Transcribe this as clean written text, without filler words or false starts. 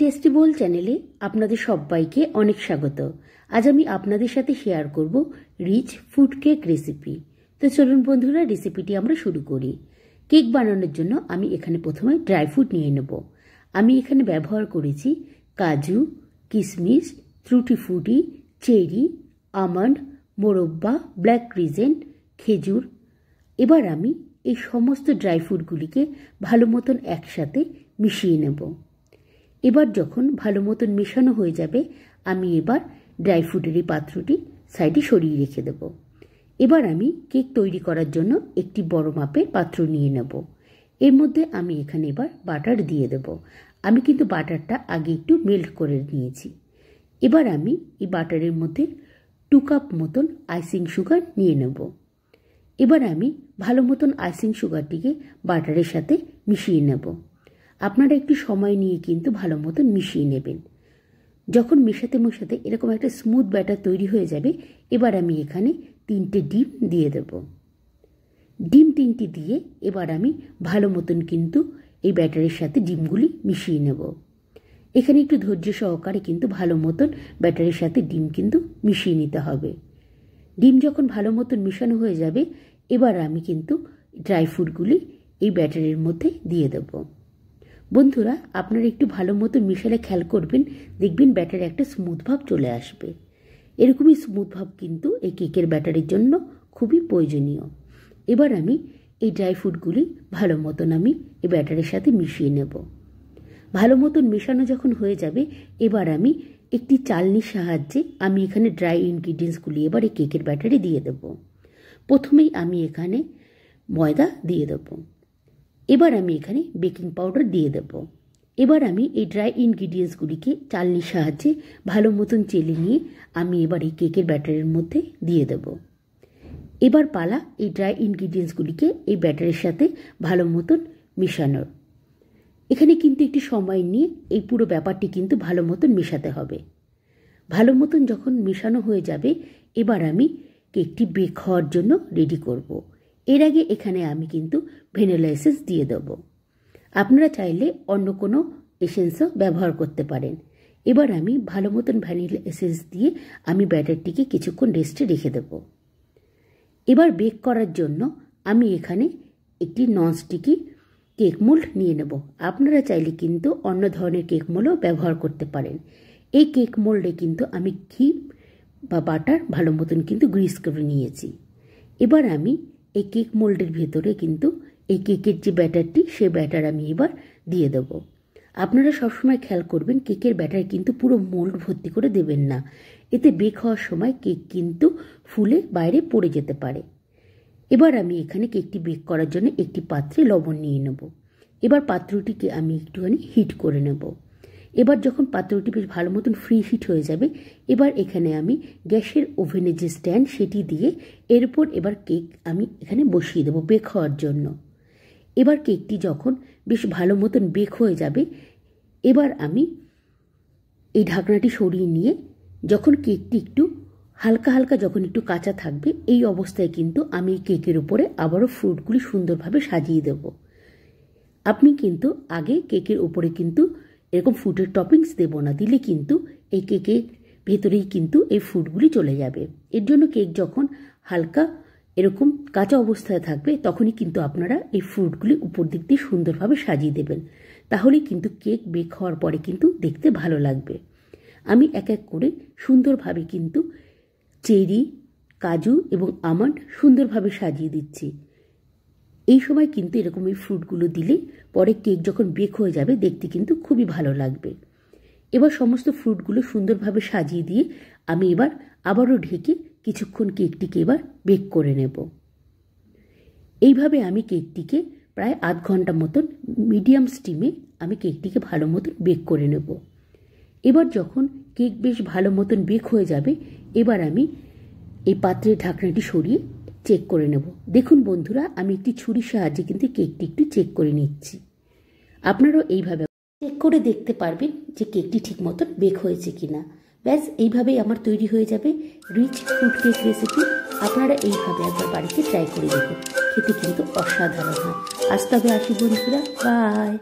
Tasty বোল চ্যানেলে আপনাদের সবাইকে অনেক স্বাগত। আজ আমি আপনাদের সাথে শেয়ার করব রিচ ফুড কেক রেসিপি। তো চলুন বন্ধুরা, রেসিপিটি আমরা শুরু করি। কেক বানানোর জন্য আমি এখানে প্রথমে ড্রাই ফ্রুট নিয়ে নেব। আমি এখানে ব্যবহার করেছি কাজু, কিশমিশ, টুটি ফ্রুটি, চেরি, আমন্ড, মোরব্বা, ব্ল্যাক রিজেন্ট, খেজুর। এবার আমি এই সমস্ত ড্রাই ফ্রুটগুলিকে ভালো মতন একসাথে মিশিয়ে নেব। এবার যখন ভালো মতন মেশানো হয়ে যাবে, আমি এবার ড্রাই ফ্রুটের এই পাত্রটি সাইডে সরিয়ে রেখে দেব। এবার আমি কেক তৈরি করার জন্য একটি বড় মাপের পাত্র নিয়ে নেব। এর মধ্যে আমি এখানে এবার বাটার দিয়ে দেব। আমি কিন্তু বাটারটা আগে একটু মেল্ট করে নিয়েছি। এবার আমি এই বাটারের মধ্যে 2 কাপ মতন আইসিং সুগার নিয়ে নেব। এবার আমি ভালো মতন আইসিং সুগারটিকে বাটারের সাথে মিশিয়ে নেব। আপনারা একটু সময় নিয়ে কিন্তু ভালো মতন মিশিয়ে নেবেন। যখন মেশাতে মেশাতে এরকম একটা স্মুথ ব্যাটার তৈরি হয়ে যাবে, এবার আমি এখানে 3টে ডিম দিয়ে দেব। ডিম 3টি দিয়ে এবার আমি ভালো মতন কিন্তু এই ব্যাটারের সাথে ডিমগুলি মিশিয়ে নেব। এখানে একটু ধৈর্য সহকারে কিন্তু ভালো মতন ব্যাটারের সাথে ডিম কিন্তু মিশিয়ে নিতে হবে। ডিম যখন ভালো মতন মিশানো হয়ে যাবে, এবার আমি কিন্তু ড্রাই ফ্রুটগুলি এই ব্যাটারের মধ্যে দিয়ে দেব। বন্ধুরা, আপনারা একটু ভালো মতো মিশালে খেয়াল করবেন, দেখবেন ব্যাটারে একটা স্মুথ ভাব চলে আসবে। এরকমই স্মুথ ভাব কিন্তু এই কেকের ব্যাটারের জন্য খুবই প্রয়োজনীয়। এবার আমি এই ড্রাই ফ্রুটগুলি ভালো মতন আমি এই ব্যাটারের সাথে মিশিয়ে নেব। ভালো মতন মেশানো যখন হয়ে যাবে, এবার আমি একটি চালনির সাহায্যে আমি এখানে ড্রাই ইনগ্রিডিয়েন্টসগুলি এবার এই কেকের ব্যাটারে দিয়ে দেব। প্রথমেই আমি এখানে ময়দা দিয়ে দেব। এবার আমি এখানে বেকিং পাউডার দিয়ে দেব। এবার আমি এই ড্রাই ইনগ্রিডিয়েন্টসগুলিকে চালনির সাহায্যে ভালো মতন চেলে নিয়ে আমি এবার এই কেকের ব্যাটারের মধ্যে দিয়ে দেব। এবার পালা এই ড্রাই ইনগ্রিডিয়েন্টসগুলিকে এই ব্যাটারের সাথে ভালো মতন মেশানোর। এখানে কিন্তু একটু সময় নিয়ে এই পুরো ব্যাপারটি কিন্তু ভালো মতন মেশাতে হবে। ভালো মতন যখন মেশানো হয়ে যাবে, এবার আমি কেকটি বেক হওয়ার জন্য রেডি করব। এর আগে এখানে আমি কিন্তু ভ্যানিলা এসেন্স দিয়ে দেব। আপনারা চাইলে অন্য কোনো এসেন্সও ব্যবহার করতে পারেন। এবার আমি ভালো মতন ভ্যানিলা এসেন্স দিয়ে আমি ব্যাটারটিকে কিছুক্ষণ রেস্টে রেখে দেব। এবার বেক করার জন্য আমি এখানে একটি ননস্টিকি কেক মোল্ড নিয়ে নেব। আপনারা চাইলে কিন্তু অন্য ধরনের কেক মোল্ডও ব্যবহার করতে পারেন। এই কেক মোল্ডে কিন্তু আমি ঘি বা বাটার ভালো মতন কিন্তু গ্রিস করে নিয়েছি। এবার আমি এই কেক মোল্ডের ভেতরে কিন্তু এই কেকের যে ব্যাটারটি, সে ব্যাটার আমি এবার দিয়ে দেব। আপনারা সবসময় খেয়াল করবেন, কেকের ব্যাটার কিন্তু পুরো মোল্ড ভর্তি করে দেবেন না। এতে বেক হওয়ার সময় কেক কিন্তু ফুলে বাইরে পড়ে যেতে পারে। এবার আমি এখানে কেকটি বেক করার জন্য একটি পাত্রে লবণ নিয়ে নেব। এবার পাত্রটিকে আমি একটুখানি হিট করে নেব। এবার যখন পাত্রটি বেশ ভালো মতন ফ্রি হিট হয়ে যাবে, এবার এখানে আমি গ্যাসের ওভেনের যে স্ট্যান্ড সেটি দিয়ে এর উপর এবার কেক আমি এখানে বসিয়ে দেবো বেক হওয়ার জন্য। এবার কেকটি যখন বেশ ভালো মতন বেক হয়ে যাবে, এবার আমি এই ঢাকনাটি সরিয়ে নিয়ে যখন কেকটি একটু হালকা হালকা যখন একটু কাঁচা থাকবে, এই অবস্থায় কিন্তু আমি কেকের উপরে আবারও ফ্রুটগুলি সুন্দরভাবে সাজিয়ে দেব। আপনি কিন্তু আগে কেকের উপরে কিন্তু এরকম ফ্রুটের টপিংস দেব না, দিলে কিন্তু এই কেকের ভেতরেই কিন্তু এই ফ্রুটগুলি চলে যাবে। এর জন্য কেক যখন হালকা এরকম কাঁচা অবস্থায় থাকবে, তখনই কিন্তু আপনারা এই ফ্রুটগুলি উপর দিক দিয়ে সুন্দরভাবে সাজিয়ে দেবেন। তাহলে কিন্তু কেক বেক হওয়ার পরে কিন্তু দেখতে ভালো লাগবে। আমি এক এক করে সুন্দরভাবে কিন্তু চেরি, কাজু এবং আমন্ড সুন্দরভাবে সাজিয়ে দিচ্ছি। এই সময় কিন্তু এরকম এই ফ্রুটগুলো দিলে পরে কেক যখন বেক হয়ে যাবে, দেখতে কিন্তু খুবই ভালো লাগবে। এবার সমস্ত ফ্রুটগুলো সুন্দরভাবে সাজিয়ে দিয়ে আমি এবার আবারও ঢেকে কিছুক্ষণ কেকটিকে এবার বেক করে নেব। এইভাবে আমি কেকটিকে প্রায় আধ ঘন্টা মতন মিডিয়াম স্টিমে আমি কেকটিকে ভালো মতন বেক করে নেব। এবার যখন কেক বেশ ভালো মতন বেক হয়ে যাবে, এবার আমি এই পাত্রের ঢাকনাটি সরিয়ে চেক করে নেব। দেখুন বন্ধুরা, আমি একটি ছুরির সাহায্যে কিন্তু কেকটি একটু চেক করে নিচ্ছি। আপনারাও এইভাবে চেক করে দেখতে পারবেন যে কেকটি ঠিক মতন বেক হয়েছে কিনা। ব্যাস, এইভাবেই আমার তৈরি হয়ে যাবে রিচ ফুড কেক রেসিপি। আপনারা এইভাবে একবার বাড়িতে ট্রাই করে দেখুন, খেতে কিন্তু অসাধারণ হয়। আজ তবে আসি বন্ধুরা, বাই।